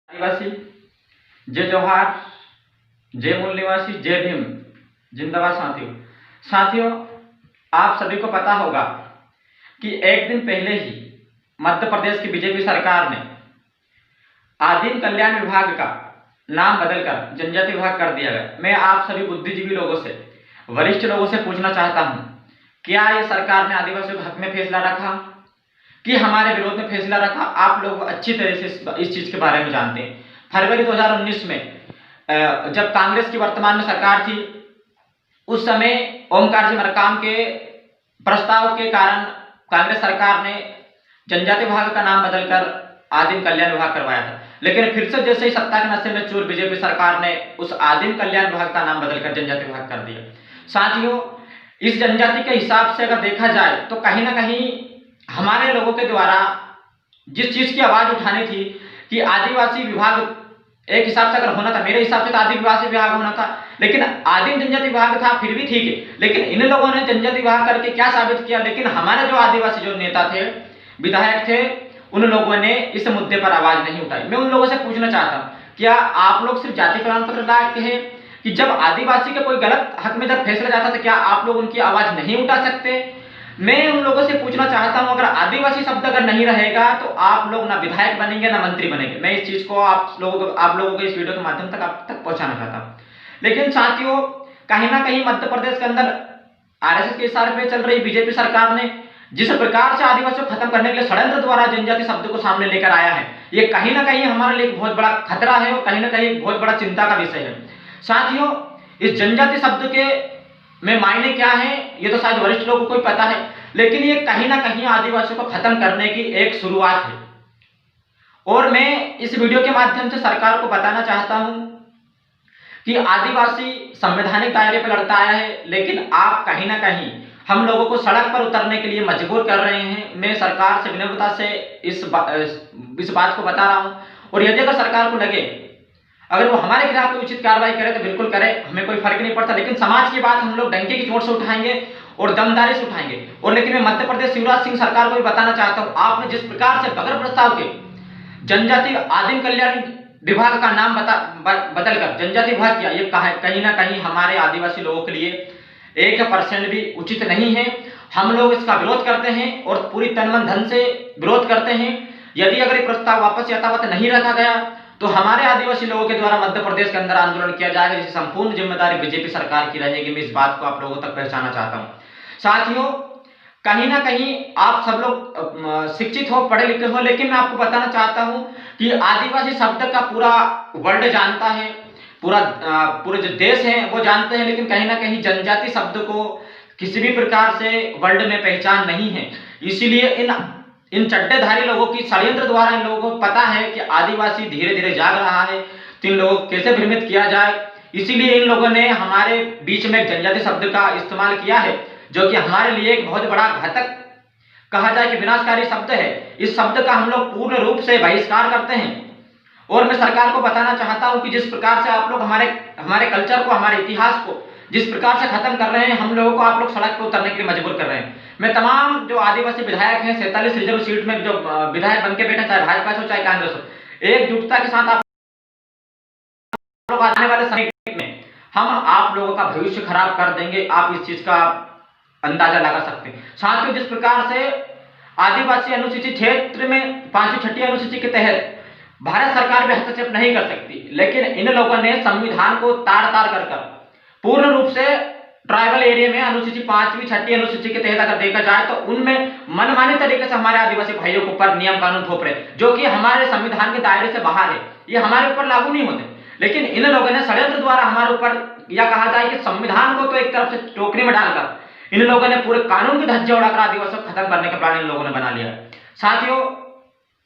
आदिवासी, जय जवाहर, जय मूल निवासी, जय भीम, जिंदाबाद साथियों। साथियों, आप सभी को पता होगा कि एक दिन पहले ही मध्य प्रदेश की बीजेपी सरकार ने आदिम कल्याण विभाग का नाम बदलकर जनजाति विभाग कर दिया गया। मैं आप सभी बुद्धिजीवी लोगों से, वरिष्ठ लोगों से पूछना चाहता हूं, क्या ये सरकार ने आदिवासियों के हक में फैसला रखा कि हमारे विरोध में फैसला रखा? आप लोग अच्छी तरह से इस चीज के बारे में जानते हैं। फरवरी 2019 में जब कांग्रेस की वर्तमान में सरकार थी, उस समय ओमकार जी मरकाम के प्रस्ताव के कारण कांग्रेस सरकार ने जनजाति विभाग का नाम बदलकर आदिम कल्याण विभाग करवाया था। लेकिन फिर से जैसे ही सत्ता के नशे में चूर बीजेपी सरकार ने उस आदिम कल्याण विभाग का नाम बदलकर जनजाति विभाग कर दिया। साथियों, इस जनजाति के हिसाब से अगर देखा जाए तो कहीं ना कहीं हमारे लोगों के द्वारा जिस चीज की आवाज उठानी थी कि आदिवासी विभाग एक हिसाब से अगर होना था, मेरे हिसाब से तो आदिवासी विभाग होना था, लेकिन आदिम जनजाति विभाग था, फिर भी ठीक है। लेकिन इन लोगों ने जनजाति विभाग करके क्या साबित किया? लेकिन हमारे जो आदिवासी जो नेता थे, विधायक थे, उन लोगों ने इस मुद्दे पर आवाज नहीं उठाई। मैं उन लोगों से पूछना चाहता हूं, क्या आप लोग सिर्फ जाति प्रमाण पत्र लायक हैं कि जब आदिवासी के कोई गलत हक में जब फैसला जाता था, क्या आप लोग उनकी आवाज नहीं उठा सकते? मैं उन लोगों से पूछना चाहता हूं, अगर आदिवासी शब्द अगर नहीं रहेगा तो आप लोग ना विधायक बनेंगे ना मंत्री बनेंगे। मैं इस चीज को आप लोगों को इस वीडियो के माध्यम तक आप तक पहुंचाना चाहता हूं। लेकिन साथियों, कहीं ना कहीं मध्य प्रदेश के अंदर आरएसएस के इशारे पे चल रही बीजेपी सरकार ने जिस प्रकार से आदिवासियों को खत्म करने के लिए षड्यंत्र द्वारा जनजाति शब्द को सामने लेकर आया है, ये कहीं ना कहीं हमारे लिए एक बहुत बड़ा खतरा है और कहीं ना कहीं एक बहुत बड़ा चिंता का विषय है। साथियों, इस जनजाति शब्द के में मायने क्या है ये तो शायद वरिष्ठ लोगों को ही पता है, लेकिन ये कहीं ना कहीं आदिवासियों को खत्म करने की एक शुरुआत है। और मैं इस वीडियो के माध्यम से सरकार को बताना चाहता हूं कि आदिवासी संवैधानिक दायरे पर लड़ता आया है, लेकिन आप कहीं ना कहीं हम लोगों को सड़क पर उतरने के लिए मजबूर कर रहे हैं। मैं सरकार से विनम्रता से इस बात को बता रहा हूं, और यदि अगर सरकार को लगे अगर वो हमारे खिलाफ कोई उचित कार्रवाई करे तो बिल्कुल करे, हमें कोई फर्क नहीं पड़ता। लेकिन समाज की बात हम लोग डंके की चोट से उठाएंगे और दमदारी से उठाएंगे। और लेकिन मैं मध्य प्रदेश शिवराज सिंह सरकार को भी बताना चाहता हूं, आपने जिस प्रकार से बगैर प्रस्ताव के जनजाति आदिम कल्याण विभाग का नाम बदलकर जनजाति विभाग किया, ये कहीं ना कहीं हमारे आदिवासी लोगों के लिए 1% भी उचित नहीं है। हम लोग इसका विरोध करते हैं और पूरी तन मन धन से विरोध करते हैं। यदि अगर ये प्रस्ताव वापस यथावत नहीं रखा गया तो हमारे आदिवासी लोगों के द्वारा मध्य प्रदेश के अंदर आंदोलन किया जाएगा, जिसकी संपूर्ण जिम्मेदारी बीजेपी सरकार की रहेगी। मैं इस बात को आप लोगों तक पहुंचाना चाहता हूं। साथियों, कहीं ना कहीं आप सब लोग शिक्षित हो, पढ़े लिखे हो, लेकिन मैं आपको बताना चाहता हूं कि आदिवासी शब्द का पूरा वर्ल्ड जानता है, पूरे जो देश है वो जानते हैं, लेकिन कहीं ना कहीं जनजाति शब्द को किसी भी प्रकार से वर्ल्ड में पहचान नहीं है। इसीलिए इन चड्डेधारी लोगों की षड्यंत्र द्वारा इन लोगों को पता है कि आदिवासी धीरे धीरे जाग रहा है, तो इन लोगों को कैसे भ्रमित किया जाए। इसीलिए इन लोगों ने हमारे बीच में जनजाति शब्द का इस्तेमाल किया है, जो कि हमारे लिए एक बहुत बड़ा घातक कहा जाए कि विनाशकारी शब्द है। इस शब्द का हम लोग पूर्ण रूप से बहिष्कार करते हैं। और मैं सरकार को बताना चाहता हूं कि जिस प्रकार से आप लोग हमारे कल्चर को, हमारे इतिहास को जिस प्रकार से खत्म कर रहे हैं, हम लोगों को आप लोग सड़क पर उतरने के लिए मजबूर कर रहे हैं। मैं तमाम जो आदिवासी विधायक हैं, 47 रिजर्व सीट में जो विधायक बन के बैठे, चाहे भाजपा हो चाहे कांग्रेस हो, एकजुटता के साथ आप लोग आने वाले समय में हम आप लोगों का भविष्य खराब कर देंगे। आप इस चीज का अंदाजा लगा सकते हैं। साथियों, जिस प्रकार से आदिवासी अनुसूचित क्षेत्र में 5वीं 6वीं अनुसूची के तहत भारत सरकार भी हस्तक्षेप नहीं कर सकती, लेकिन इन लोगों ने संविधान को ताड़ ताड़ कर पूर्ण रूप से ट्राइबल एरिया में अनुसूची 5वीं 6वीं अनुसूची के तहत अगर देखा जाए तो उनमें मनमानी तरीके से हमारे आदिवासी भाइयों के ऊपर नियम कानून थोप रहे, जो कि हमारे संविधान के दायरे से बाहर है। ये हमारे ऊपर लागू नहीं होते, लेकिन इन लोगों ने षड्यंत्र द्वारा हमारे ऊपर, या कहा जाए कि संविधान को तो एक तरफ से टोकरी में डालकर इन लोगों ने पूरे कानून के धज्जे उड़ाकर आदिवासियों को खत्म करने का प्लान इन लोगों ने बना लिया। साथियों,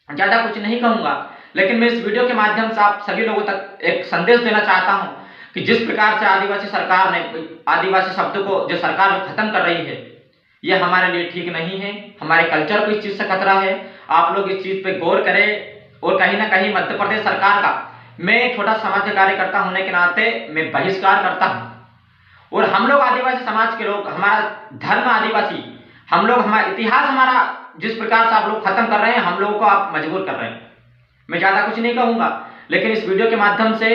ज्यादा कुछ नहीं कहूंगा, लेकिन मैं इस वीडियो के माध्यम से आप सभी लोगों तक एक संदेश देना चाहता हूं कि जिस प्रकार से आदिवासी सरकार ने आदिवासी शब्द को जो सरकार खत्म कर रही है, यह हमारे लिए ठीक नहीं है। हमारे कल्चर को इस चीज से खतरा है। आप लोग इस चीज पे गौर करें। और कहीं ना कहीं मध्य प्रदेश सरकार का मैं छोटा समाज कार्यकर्ता होने के नाते मैं बहिष्कार करता हूं। और हम लोग आदिवासी समाज के लोग, हमारा धर्म आदिवासी, हम लोग, हमारा इतिहास, हमारा जिस प्रकार से आप लोग खत्म कर रहे हैं, हम लोगों को आप मजबूर कर रहे हैं। मैं ज्यादा कुछ नहीं कहूंगा, लेकिन इस वीडियो के माध्यम से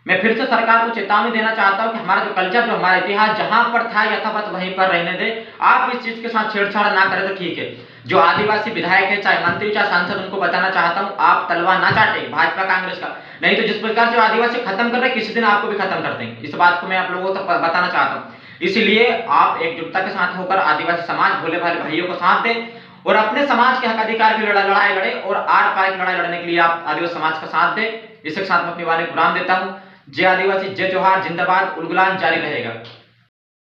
मैं फिर से सरकार को चेतावनी देना चाहता हूं कि हमारा जो कल्चर, जो हमारा इतिहास जहां पर था यथावत वहीं पर रहने दे। आप इस चीज के साथ छेड़छाड़ ना करें तो ठीक है। जो आदिवासी विधायक है, चाहे मंत्री, चाहे सांसद, उनको बताना चाहता हूं, आप तलवार ना चाटे भाजपा कांग्रेस का, नहीं तो जिस प्रकार से आदिवासी खत्म कर रहे हैं, किसी दिन आपको भी खत्म कर देंगे। इस बात को मैं आप लोगों तक बताना चाहता हूँ। इसलिए आप एकजुटता के साथ होकर आदिवासी समाज, भोले भाले भाइयों को साथ दें और अपने समाज के हक अधिकार की लड़ाई लड़े और आर पार की लड़ाई लड़ने के लिए आप आदिवासी समाज का साथ दें। इसके साथ मैं अपनी वाणी को विराम देता हूं। जय आदिवासी, जय जोहार, जिंदाबाद, उलगुलान जारी रहेगा।